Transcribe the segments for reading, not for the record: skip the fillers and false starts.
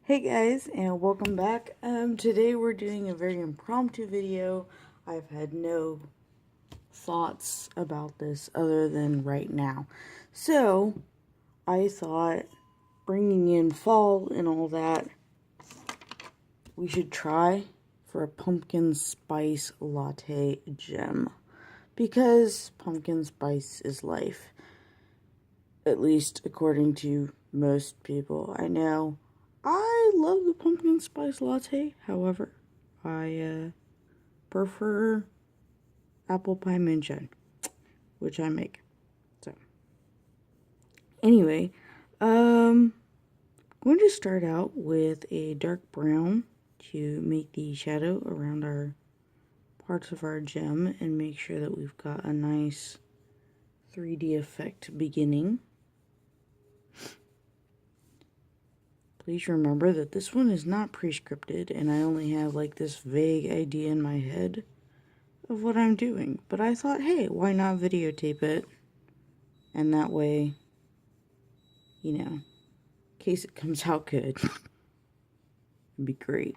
Hey guys, and welcome back. Today we're doing a very impromptu video. I've had no thoughts about this other than right now. So, I thought, bringing in fall and all that, we should try for a pumpkin spice latte gem. Because pumpkin spice is life. At least according to most people I know. I love the pumpkin spice latte. However, I prefer apple pie moonshine, which I make. So, anyway, I'm going to start out with a dark brown to make the shadow around our parts of our gem and make sure that we've got a nice 3D effect beginning. Please remember that this one is not pre-scripted and I only have like this vague idea in my head of what I'm doing. But I thought, hey, why not videotape it? And that way, in case it comes out good, it'd be great.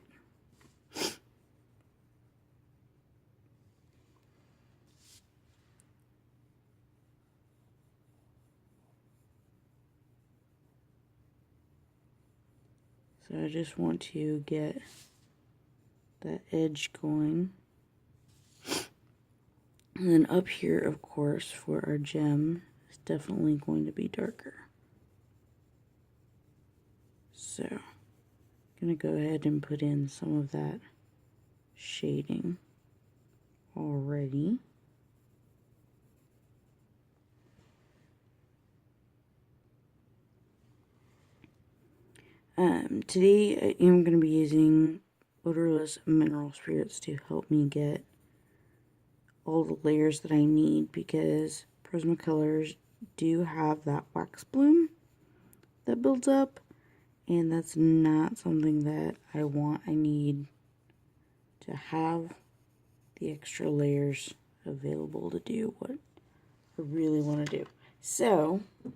So I just want to get that edge going. And then up here, of course, for our gem, is definitely going to be darker. So, I'm going to go ahead and put in some of that shading already. Today I am going to be using odorless mineral spirits to help me get all the layers that I need, because Prismacolors do have that wax bloom that builds up, and that's not something that I want. I need to have the extra layers available to do what I really want to do. So, let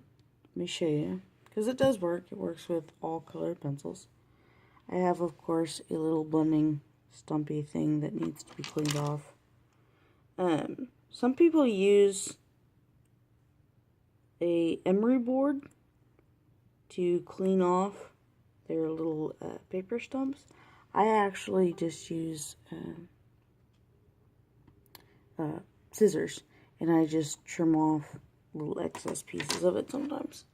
me show you, because it does work. It works with all colored pencils. I have, of course, a little blending stumpy thing that needs to be cleaned off. Some people use a emery board to clean off their little paper stumps. I actually just use scissors, and I just trim off little excess pieces of it sometimes.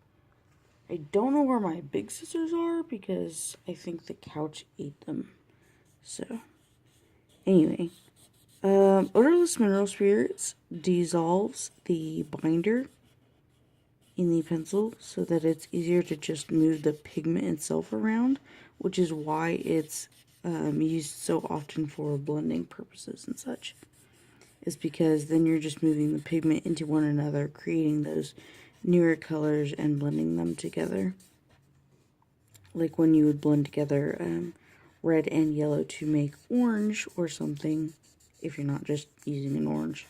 I don't know where my big scissors are because I think the couch ate them. So, anyway, odorless mineral spirits dissolves the binder in the pencil so that it's easier to just move the pigment itself around, which is why it's used so often for blending purposes and such. Is because then you're just moving the pigment into one another, creating those newer colors and blending them together. Like when you would blend together red and yellow to make orange or something, if you're not just using an orange.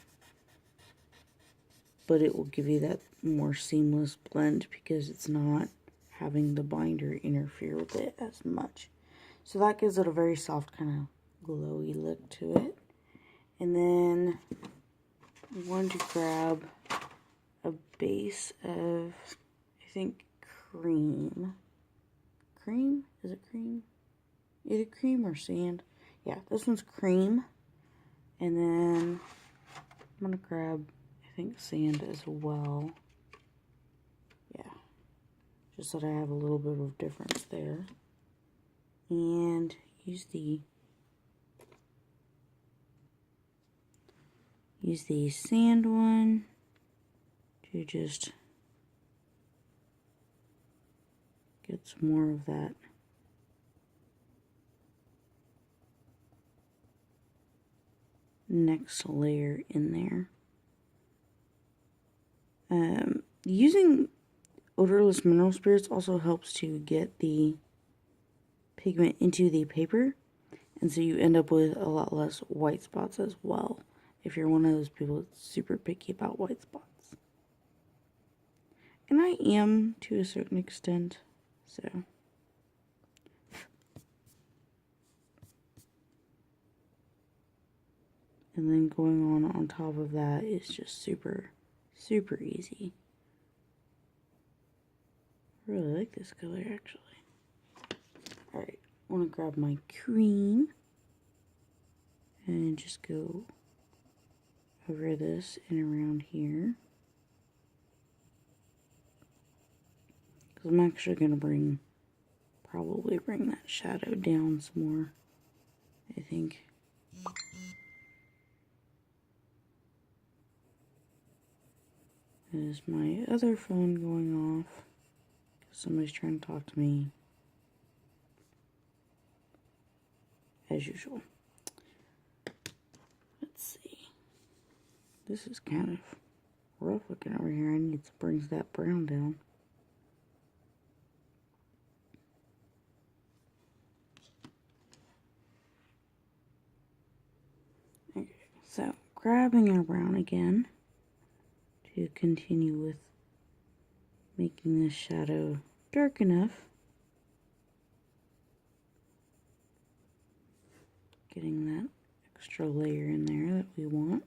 But it will give you that more seamless blend because it's not having the binder interfere with it as much. So that gives it a very soft kind of glowy look to it. And then I'm going to grab a base of, I think, cream. Cream? Is it cream? Either cream or sand. Yeah, this one's cream. And then I'm going to grab, I think, sand as well. Yeah. Just so that I have a little bit of difference there. And use the sand one to just get some more of that next layer in there. Using odorless mineral spirits also helps to get the pigment into the paper, and so you end up with a lot less white spots as well, if you're one of those people that's super picky about white spots. And I am, to a certain extent, so And then going on top of that is just super, super easy. I really like this color, actually. Alright, I want to grab my cream and just go over this and around here. Because I'm actually going to probably bring that shadow down some more, I think. Is my other phone going off? Somebody's trying to talk to me. As usual. Let's see. This is kind of rough looking over here. I need to bring that brown down. Okay, so grabbing our brown again to continue with making this shadow dark enough. Getting that extra layer in there that we want.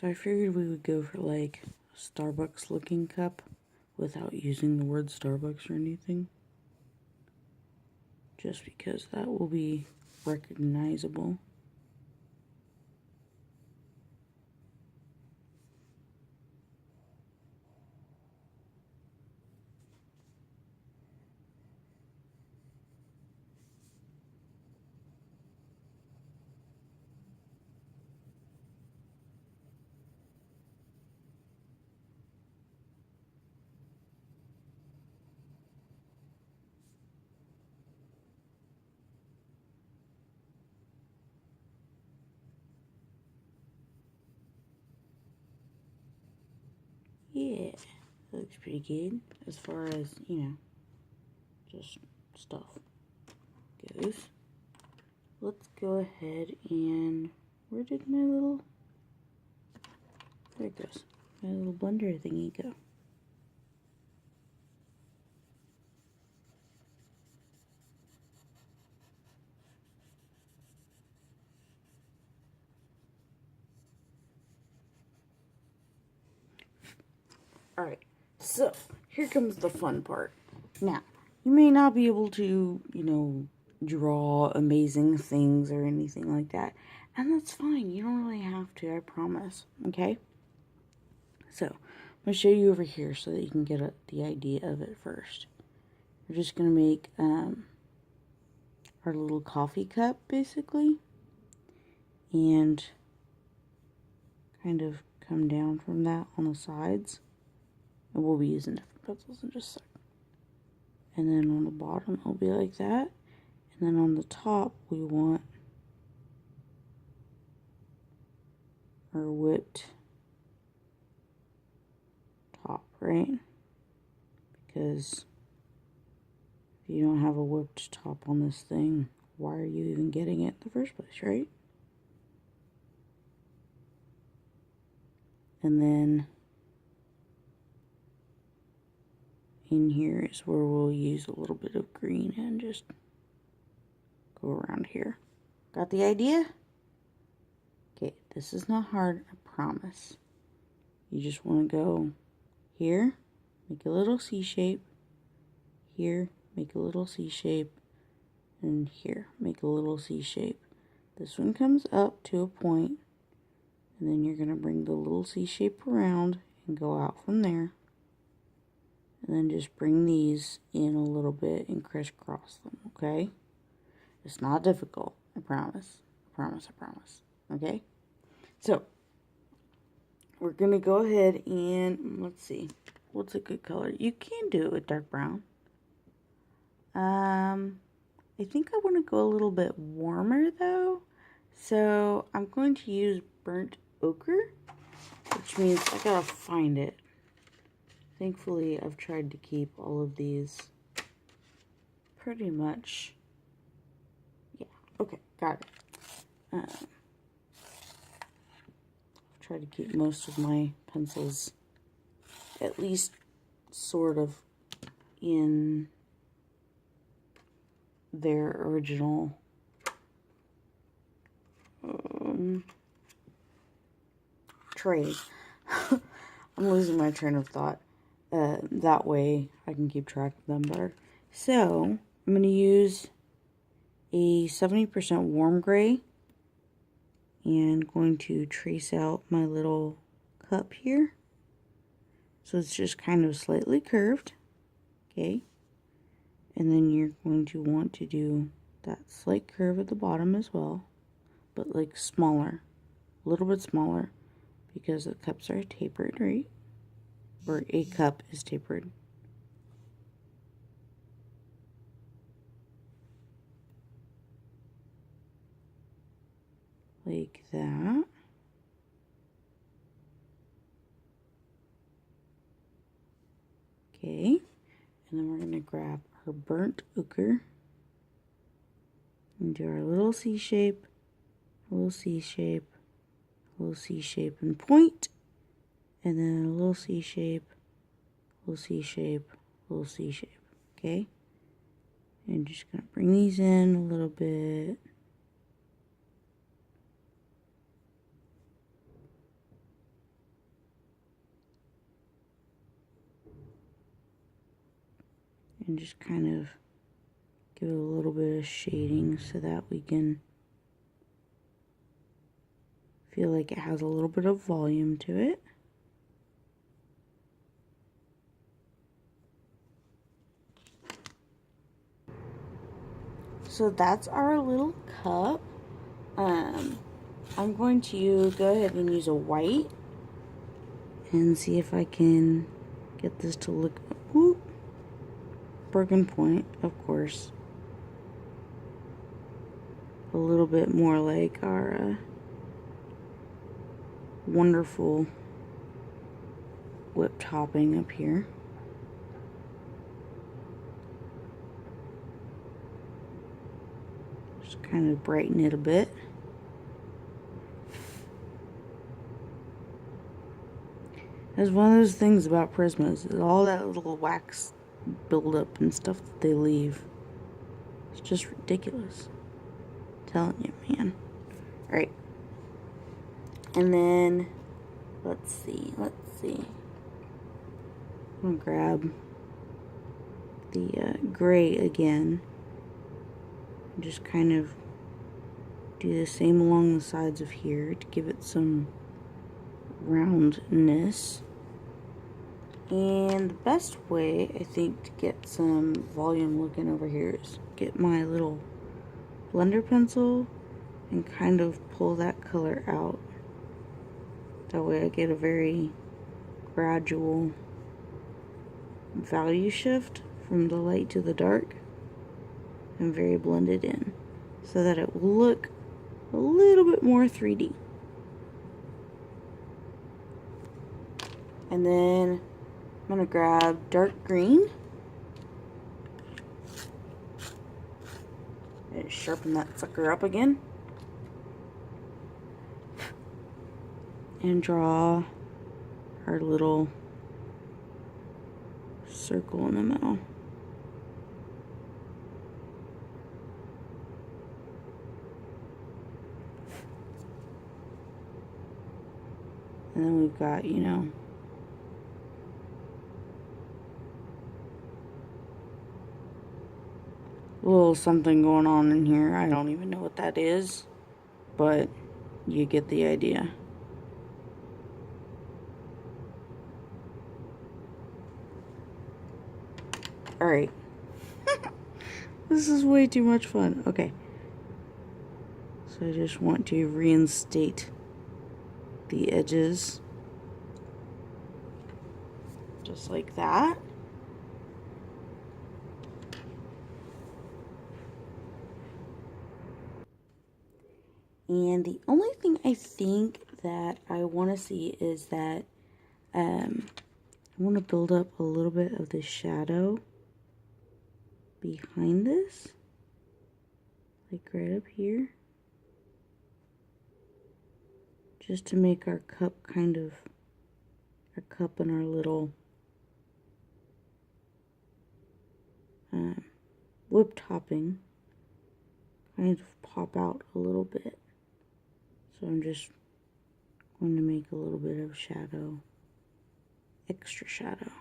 So I figured we would go for like a Starbucks looking cup without using the word Starbucks or anything. Just because that will be recognizable. Yeah, that looks pretty good as far as, you know, just stuff goes. Let's go ahead and, where did my little, there it goes, my little blender thingy go. Alright, so here comes the fun part. Now, you may not be able to, you know, draw amazing things or anything like that. And that's fine. You don't really have to, I promise. Okay? So, I'm going to show you over here so that you can get the idea of it first. We're just going to make our little coffee cup, basically. And kind of come down from that on the sides. And we'll be using different pencils in just a second. And then on the bottom, it'll be like that. And then on the top, we want our whipped top, right? Because if you don't have a whipped top on this thing, why are you even getting it in the first place, right? And then in here is where we'll use a little bit of green and just go around here. Got the idea? Okay, this is not hard, I promise. You just want to go here, make a little C shape, here, make a little C shape, and here, make a little C shape. This one comes up to a point, and then you're going to bring the little C shape around and go out from there. And then just bring these in a little bit and crisscross them, okay? It's not difficult, I promise. I promise, I promise. Okay? So, we're going to go ahead and, let's see, what's a good color? You can do it with dark brown. I think I want to go a little bit warmer, though. So, I'm going to use burnt ochre, which means I gotta find it. Thankfully, I've tried to keep all of these pretty much Okay, got it. Try to keep most of my pencils at least sort of in their original tray. I'm losing my train of thought. That way I can keep track of them better. So I'm going to use a 70% warm gray and going to trace out my little cup here. So it's just kind of slightly curved, okay? And then you're going to want to do that slight curve at the bottom as well, but like smaller, a little bit smaller, because the cups are tapered, right? Or a cup is tapered. Like that. Okay, and then we're going to grab our burnt ochre and do our little C shape, a little C shape, a little C shape and point, and then a little C shape, a little C shape, a little C shape, okay? And just going to bring these in a little bit. And just kind of give it a little bit of shading so that we can feel like it has a little bit of volume to it. So that's our little cup. I'm going to go ahead and use a white and see if I can get this to look, whoop, broken point, of course, a little bit more like our wonderful whip topping up here. Just kind of brighten it a bit. That's one of those things about Prismas, is all that little wax buildup and stuff that they leave. It's just ridiculous. I'm telling you, man. Alright. And then, let's see. I'm gonna grab the gray again. And just kind of do the same along the sides of here to give it some roundness. And the best way, I think, to get some volume looking over here is get my little blender pencil and kind of pull that color out. That way I get a very gradual value shift from the light to the dark and very blended in so that it will look a little bit more 3D. And then I'm going to grab dark green and sharpen that sucker up again and draw our little circle in the middle. And then we've got, you know, a little something going on in here. I don't even know what that is, but you get the idea. Alright. This is way too much fun. Okay. So I just want to reinstate the edges. Just like that. And the only thing I think that I want to see is that I want to build up a little bit of the shadow behind this, like right up here, just to make our cup kind of, our cup and our little whip topping kind of pop out a little bit. So I'm just going to make a little bit of shadow, extra shadow.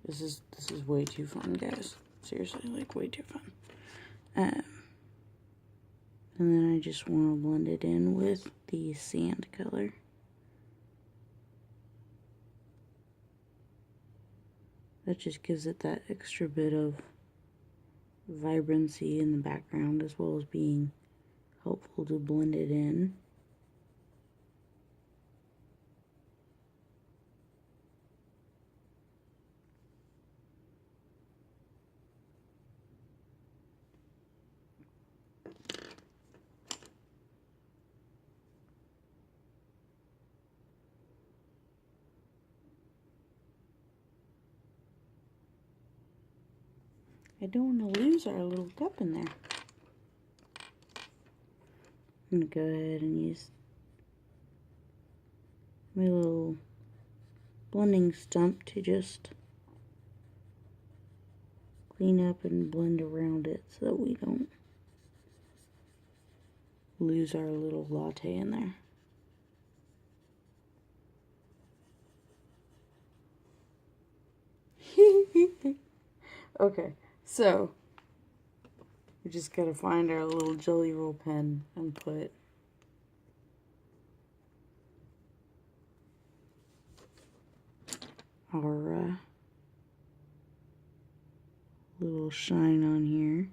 This is way too fun, guys. Seriously, like way too fun. And then I just want to blend it in with the sand color. That just gives it that extra bit of vibrancy in the background, as well as being helpful to blend it in. I don't want to lose our little cup in there. I'm going to go ahead and use my little blending stump to just clean up and blend around it so that we don't lose our little latte in there. Okay, so we just gotta find our little Jelly Roll pen and put our little shine on here.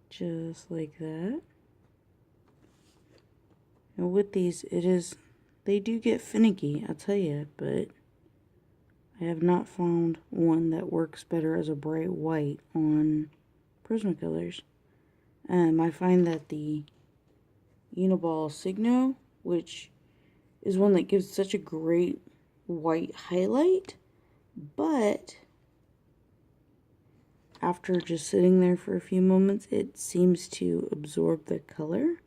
Just like that. And with these, they do get finicky, I'll tell you, but I have not found one that works better as a bright white on Prismacolors. I find that the Uniball Signo, which is one that gives such a great white highlight, but after just sitting there for a few moments, it seems to absorb the color.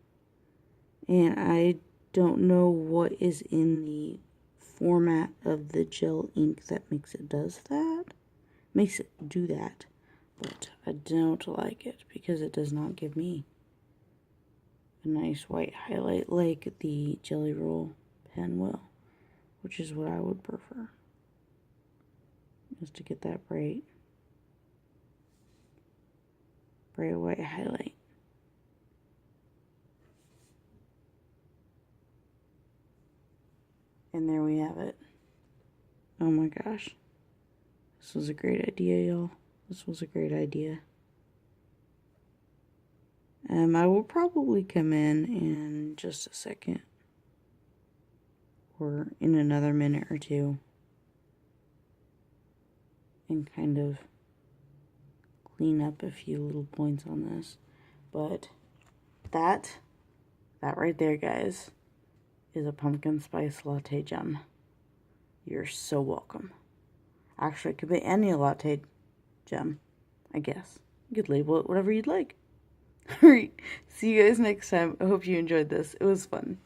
And I don't know what is in the format of the gel ink that makes it do that. But I don't like it because it does not give me a nice white highlight like the Jelly Roll pen will, which is what I would prefer, is to get that bright white highlight. And there we have it. Oh my gosh. This was a great idea, y'all. This was a great idea. I will probably come in just a second, or in another minute or two, and kind of clean up a few little points on this. But that right there, guys, is a pumpkin spice latte gem. You're so welcome. Actually, it could be any latte gem, I guess. You could label it whatever you'd like. Alright, see you guys next time. I hope you enjoyed this. It was fun.